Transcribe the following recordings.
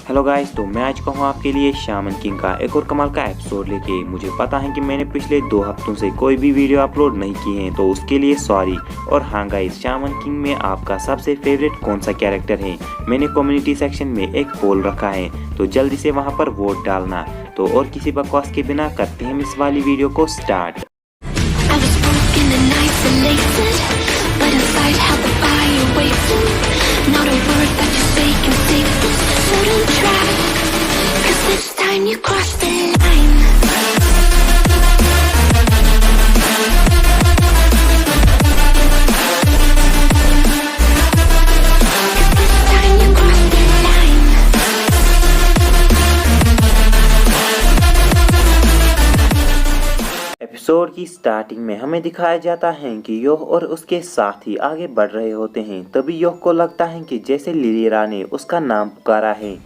Hello guys, तो मैं आज कहूँ आपके लिए शामन किंग का एक और कमाल का एपिसोड लेके। मुझे पता है कि मैंने पिछले 2 हफ्तों से कोई भी वीडियो अपलोड नहीं की है, तो उसके लिए सॉरी। और हाँ गाइस, शामन किंग में आपका सबसे फेवरेट कौन सा कैरेक्टर है? मैंने कम्युनिटी सेक्शन में एक पोल रखा है, तो जल्दी से वहाँ पर वोट डालना। तो और किसी बकवास के बिना करते हैं इस वाली वीडियो को start. You crossed the line. Episode की स्टार्टिंग में हमें दिखाया जाता है कि योह और उसके साथी आगे बढ़ रहे होते हैं। तभी योह को लगता है कि जैसे लिलिरा ने उसका नाम पुकारा है।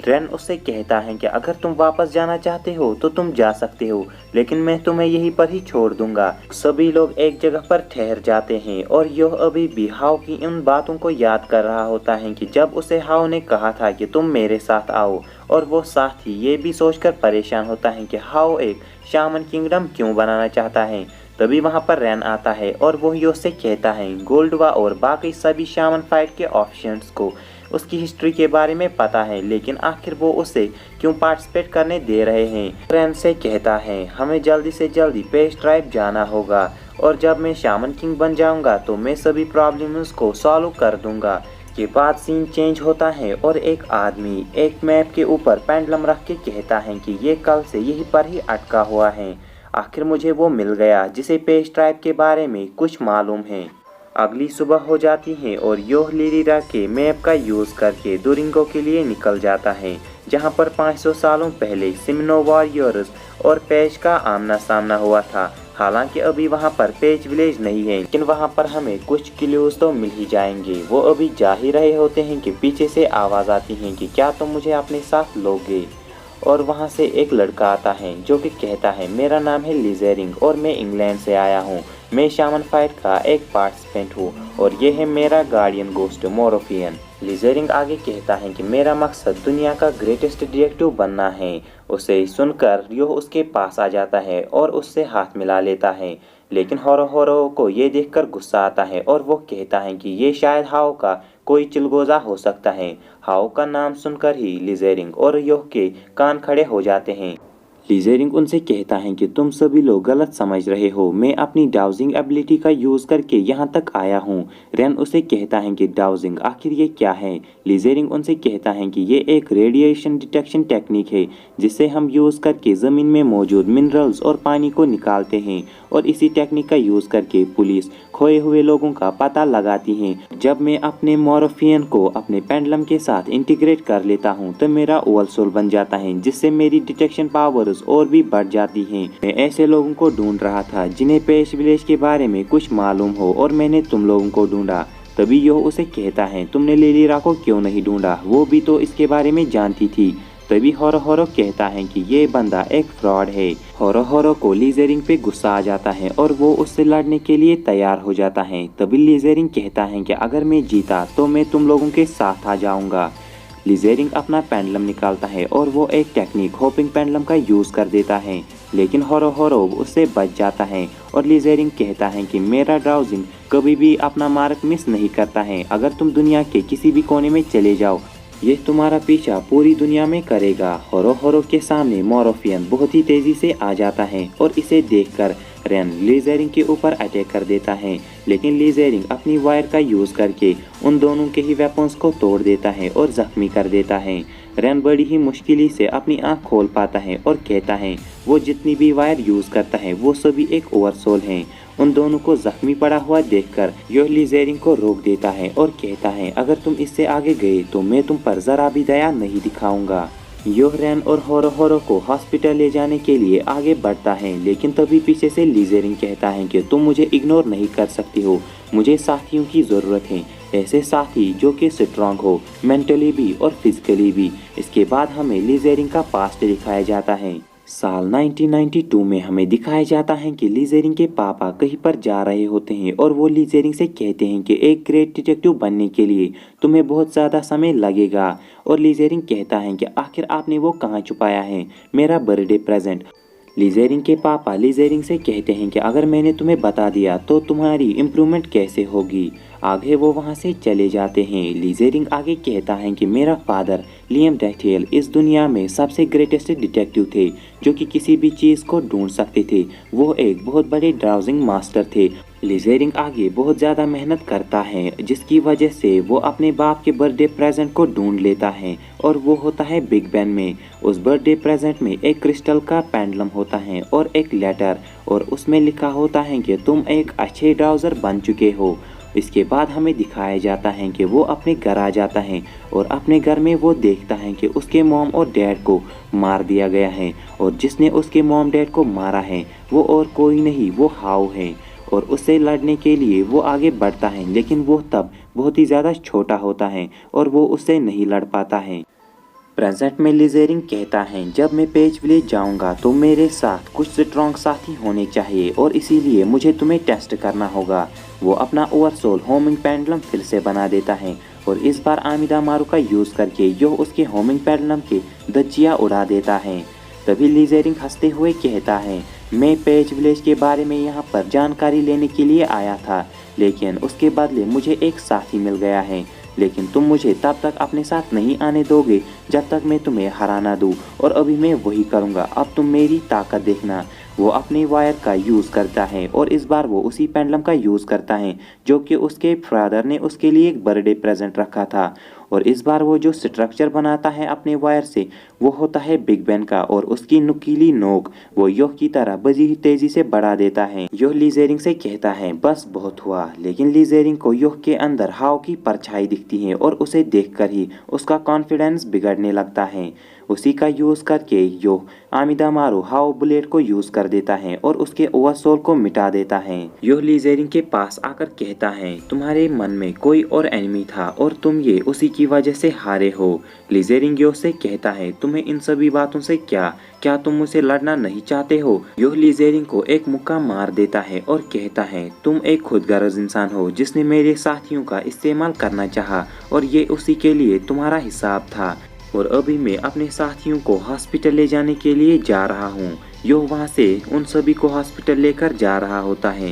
रेन उससे कहता है कि अगर तुम वापस जाना चाहते हो तो तुम जा सकते हो, लेकिन मैं तुम्हें यहीं पर ही छोड़ दूंगा। सभी लोग एक जगह पर ठहर जाते हैं और योह अभी भी हाओ की उन बातों को याद कर रहा होता है कि जब उसे हाओ ने कहा था कि तुम मेरे साथ आओ। और वो साथी ये भी सोचकर परेशान होता है कि हाओ एक शामन किंगडम क्यों बनाना चाहता है। तभी वहाँ पर रैन आता है और वो योह से कहता है गोल्डवा और बाकी सभी शामन फाइट के ऑप्शंस को उसकी हिस्ट्री के बारे में पता है, लेकिन आखिर वो उसे क्यों पार्टिसिपेट करने दे रहे हैं। रैन से कहता है हमें जल्दी से जल्दी पेश ट्राइब जाना होगा, और जब मैं शामन किंग बन जाऊंगा तो मैं सभी प्रॉब्लम्स को सॉल्व कर दूंगा। के बाद सीन चेंज होता है और एक आदमी एक मैप के ऊपर पेंडुलम रख के कहता है कि ये कल से यहीं पर ही अटका हुआ है। आखिर मुझे वो मिल गया जिसे पेश ट्राइब के बारे में कुछ मालूम है। अगली सुबह हो जाती है और योह लिलिरा के मैप का यूज़ करके दुरिंगो के लिए निकल जाता है, जहां पर 500 सालों पहले सिमनो वॉरियर्स और पेश का आमना सामना हुआ था। हालांकि अभी वहां पर पेज विलेज नहीं है, लेकिन वहां पर हमें कुछ क्लूज तो मिल ही जाएंगे। वो अभी जा ही रहे होते हैं कि पीछे से आवाज़ आती है कि क्या तुम मुझे अपने साथ लोगे। और वहां से एक लड़का आता है जो कि कहता है मेरा नाम है लिजेरिंग और मैं इंग्लैंड से आया हूँ। मैं शामन फाइट का एक पार्टिसिपेंट हूँ और ये है मेरा गार्डियन गोस्ट मोरोफियन। लिजेरिंग आगे कहता है कि मेरा मकसद दुनिया का ग्रेटेस्ट डिटेक्टिव बनना है। उसे सुनकर योह उसके पास आ जाता है और उससे हाथ मिला लेता है, लेकिन होरो को ये देखकर गुस्सा आता है और वो कहता है कि ये शायद हाओ का कोई चिलगोजा हो सकता है। हाओ का नाम सुनकर ही लिजेरिंग और योह के कान खड़े हो जाते हैं। लिजेरिंग उनसे कहता है कि तुम सभी लोग गलत समझ रहे हो, मैं अपनी डाउजिंग एबिलिटी का यूज़ करके यहाँ तक आया हूँ। रेन उसे कहता है कि डाउजिंग आखिर ये क्या है? लिजेरिंग उनसे कहता है कि ये एक रेडिएशन डिटेक्शन टेक्निक है जिसे हम यूज़ करके ज़मीन में मौजूद मिनरल्स और पानी को निकालते हैं, और इसी टेक्निक का यूज़ करके पुलिस खोए हुए लोगों का पता लगाती है। जब मैं अपने मोरोफियन को अपने पेंडुलम के साथ इंटीग्रेट कर लेता हूँ तो मेरा ओवल सोल बन जाता है, जिससे मेरी डिटेक्शन पावर्स और भी बढ़ जाती हैं। मैं ऐसे लोगों को ढूंढ रहा था जिन्हें पेश विलेज के बारे में कुछ मालूम हो, और मैंने तुम लोगों को ढूंढा। तभी योह उसे कहता है तुमने लिलिरा को क्यों नहीं ढूंढा, वो भी तो इसके बारे में जानती थी। तभी होरो कहता है कि ये बंदा एक फ्रॉड है। होरो को लिजेरिंग पे गुस्सा आ जाता है और वो उससे लड़ने के लिए तैयार हो जाता है। तभी लिजेरिंग कहता है कि अगर मैं जीता तो मैं तुम लोगों के साथ आ जाऊंगा। लिजेरिंग अपना पेंडुलम निकालता है और वो एक टेक्निक होपिंग पेंडुलम का यूज़ कर देता है, लेकिन होरो उससे बच जाता है। और लिजेरिंग कहता है कि मेरा ड्राउजिंग कभी भी अपना मार्क मिस नहीं करता है। अगर तुम दुनिया के किसी भी कोने में चले जाओ, ये तुम्हारा पीछा पूरी दुनिया में करेगा। होरो के सामने मोरोफियन बहुत ही तेजी से आ जाता है और इसे देखकर रेन लिजेरिंग के ऊपर अटैक कर देता है, लेकिन लिजेरिंग अपनी वायर का यूज़ करके उन दोनों के ही वेपन्स को तोड़ देता है और जख्मी कर देता है। रेन बड़ी ही मुश्किल से अपनी आँख खोल पाता है और कहता है वो जितनी भी वायर यूज़ करता है वो सभी एक ओवरसोल हैं। उन दोनों को जख्मी पड़ा हुआ देखकर योह लिजेरिंग को रोक देता है और कहता है अगर तुम इससे आगे गए तो मैं तुम पर जरा भी दया नहीं दिखाऊंगा। योह रेन और होरो को हॉस्पिटल ले जाने के लिए आगे बढ़ता है, लेकिन तभी पीछे से लिजेरिंग कहता है कि तुम मुझे इग्नोर नहीं कर सकती हो, मुझे साथियों की ज़रूरत है, ऐसे साथी जो कि स्ट्रॉन्ग हो मेंटली भी और फिजिकली भी। इसके बाद हमें लिजेरिंग का पास्ट दिखाया जाता है। साल 1992 में हमें दिखाया जाता है कि ली ज़ेरिंग के पापा कहीं पर जा रहे होते हैं और वो ली ज़ेरिंग से कहते हैं कि एक ग्रेट डिटेक्टिव बनने के लिए तुम्हें बहुत ज़्यादा समय लगेगा। और ली ज़ेरिंग कहता है कि आखिर आपने वो कहाँ छुपाया है, मेरा बर्थडे प्रेजेंट। ली ज़ेरिंग के पापा ली ज़ेरिंग से कहते हैं कि अगर मैंने तुम्हें बता दिया तो तुम्हारी इम्प्रूवमेंट कैसे होगी। आगे वो वहाँ से चले जाते हैं। ली ज़ेरिंग आगे कहता है कि मेरा फादर लियम डैथेल इस दुनिया में सबसे ग्रेटेस्ट डिटेक्टिव थे जो कि किसी भी चीज़ को ढूंढ सकते थे। वो एक बहुत बड़े ड्राउजिंग मास्टर थे। ली ज़ेरिंग आगे बहुत ज़्यादा मेहनत करता है जिसकी वजह से वो अपने बाप के बर्थडे प्रेजेंट को ढूंढ लेता है और वो होता है बिग बैन में। उस बर्थडे प्रेजेंट में एक क्रिस्टल का पेंडुलम होता है और एक लेटर और उसमें लिखा होता है कि तुम एक अच्छे ड्राउज़र बन चुके हो। इसके बाद हमें दिखाया जाता है कि वो अपने घर आ जाता है और अपने घर में वो देखता है कि उसके मॉम और डैड को मार दिया गया है और जिसने उसके मॉम डैड को मारा है वो और कोई नहीं, वो हाउ है। और उससे लड़ने के लिए वो आगे बढ़ता है लेकिन वो तब बहुत ही ज़्यादा छोटा होता है और वो उससे नहीं लड़ पाता है। प्रेजेंट में ली ज़ेरिंग कहता है जब मैं पेज विलेज जाऊंगा तो मेरे साथ कुछ स्ट्रॉन्ग साथी होने चाहिए और इसीलिए मुझे तुम्हें टेस्ट करना होगा। वो अपना ओवरसोल होमिंग पेंडुलम फिर से बना देता है और इस बार आमिदा मारू का यूज़ करके यो उसके होमिंग पेंडुलम के धज्जियाँ उड़ा देता है। तभी ली ज़ेरिंग हंसते हुए कहता है मैं पेज विलेज के बारे में यहाँ पर जानकारी लेने के लिए आया था लेकिन उसके बदले मुझे एक साथी मिल गया है, लेकिन तुम मुझे तब तक अपने साथ नहीं आने दोगे जब तक मैं तुम्हें हरा ना दूँ और अभी मैं वही करूँगा। अब तुम मेरी ताकत देखना। वो अपने वायर का यूज़ करता है और इस बार वो उसी पेंडुलम का यूज़ करता है जो कि उसके फादर ने उसके लिए एक बर्थडे प्रेजेंट रखा था। और इस बार वो जो स्ट्रक्चर बनाता है अपने वायर से वो होता है बिग बैन का और उसकी नुकीली नोक वो योह की तरह बड़ी तेजी से बढ़ा देता है। योह ली ज़ेरिंग से कहता है बस बहुत हुआ, लेकिन ली ज़ेरिंग को योह के अंदर हाव की परछाई दिखती है और उसे देखकर ही उसका कॉन्फिडेंस बिगड़ने लगता है। उसी का यूज़ करके योह आमिदा मारू हाव बुलेट को यूज़ कर देता है और उसके ओवरसोल को मिटा देता है। योह ली ज़ेरिंग के पास आकर कहता है तुम्हारे मन में कोई और एनिमी था और तुम ये उसी की वजह से हारे हो। ली ज़ेरिंग योह से कहता है तुम्हें इन सभी बातों से क्या तुम मुझसे लड़ना नहीं चाहते हो। योह ली ज़ेरिंग को एक मुक्का मार देता है और कहता है तुम एक खुदगर्ज इंसान हो जिसने मेरे साथियों का इस्तेमाल करना चाहा और ये उसी के लिए तुम्हारा हिसाब था। और अभी मैं अपने साथियों को हॉस्पिटल ले जाने के लिए जा रहा हूँ। योह वहाँ से उन सभी को हॉस्पिटल लेकर जा रहा होता है।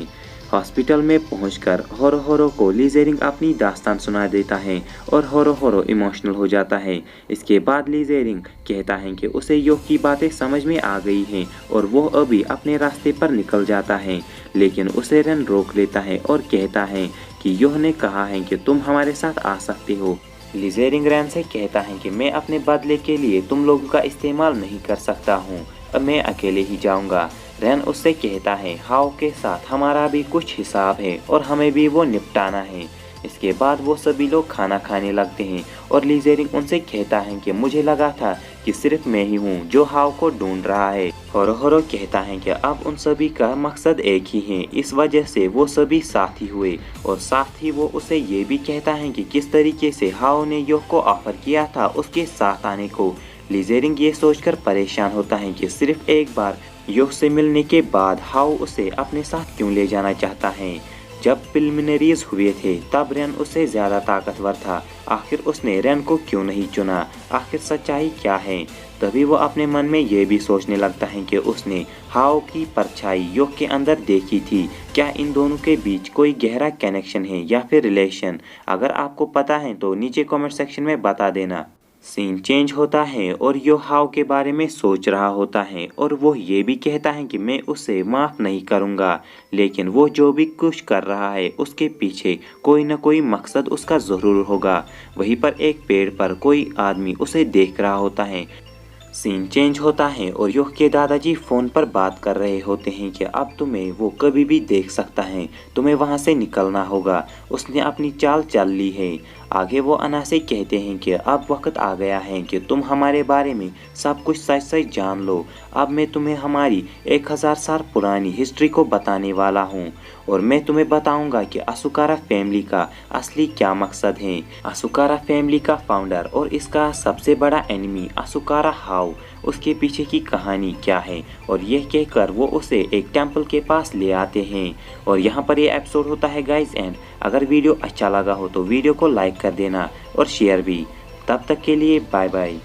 हॉस्पिटल में पहुंचकर होरो होरो को ली ज़ेरिंग अपनी दास्तान सुना देता है और होरो होरो इमोशनल हो जाता है। इसके बाद ली ज़ेरिंग कहता है कि उसे योह की बातें समझ में आ गई हैं और वो अभी अपने रास्ते पर निकल जाता है, लेकिन उसे रेन रोक लेता है और कहता है कि योह ने कहा है कि तुम हमारे साथ आ सकते हो। ली ज़ेरिंग रेन से कहता है कि मैं अपने बदले के लिए तुम लोगों का इस्तेमाल नहीं कर सकता हूँ, अब मैं अकेले ही जाऊँगा। रेन उससे कहता है हाव के साथ हमारा भी कुछ हिसाब है और हमें भी वो निपटाना है। इसके बाद वो सभी लोग खाना खाने लगते हैं और ली ज़ेरिंग उनसे कहता है कि मुझे लगा था कि सिर्फ मैं ही हूँ जो हाव को ढूंढ रहा है। होरो होरो कहता है कि अब उन सभी का मकसद एक ही है, इस वजह से वो सभी साथी हुए और साथ ही वो उसे ये भी कहता है कि किस तरीके से हाव ने योह को ऑफर किया था उसके साथ आने को। ली ज़ेरिंग ये सोचकर परेशान होता है कि सिर्फ एक बार योह से मिलने के बाद हाव उसे अपने साथ क्यों ले जाना चाहता है। जब प्रिलिमिनरीज हुए थे तब रेन उससे ज़्यादा ताकतवर था, आखिर उसने रेन को क्यों नहीं चुना, आखिर सच्चाई क्या है। तभी वो अपने मन में ये भी सोचने लगता है कि उसने हाव की परछाई योह के अंदर देखी थी, क्या इन दोनों के बीच कोई गहरा कनेक्शन है या फिर रिलेशन। अगर आपको पता है तो नीचे कमेंट सेक्शन में बता देना। सीन चेंज होता है और यो हाव के बारे में सोच रहा होता है और वो ये भी कहता है कि मैं उसे माफ़ नहीं करूँगा, लेकिन वो जो भी कुछ कर रहा है उसके पीछे कोई ना कोई मकसद उसका ज़रूर होगा। वहीं पर एक पेड़ पर कोई आदमी उसे देख रहा होता है। सीन चेंज होता है और योह के दादाजी फ़ोन पर बात कर रहे होते हैं कि अब तुम्हें वो कभी भी देख सकता है, तुम्हें वहाँ से निकलना होगा, उसने अपनी चाल चल ली है, आगे वो अना से कहते हैं कि अब वक्त आ गया है कि तुम हमारे बारे में सब कुछ सच सच जान लो। अब मैं तुम्हें हमारी 1000 साल पुरानी हिस्ट्री को बताने वाला हूँ और मैं तुम्हें बताऊंगा कि असुकारा फैमिली का असली क्या मकसद है। असुकारा फैमिली का फाउंडर और इसका सबसे बड़ा एनिमी असुकारा हाउ, उसके पीछे की कहानी क्या है, और यह कहकर वो उसे एक टेंपल के पास ले आते हैं। और यहाँ पर ये एपिसोड होता है गाइस एंड। अगर वीडियो अच्छा लगा हो तो वीडियो को लाइक कर देना और शेयर भी। तब तक के लिए बाय बाय।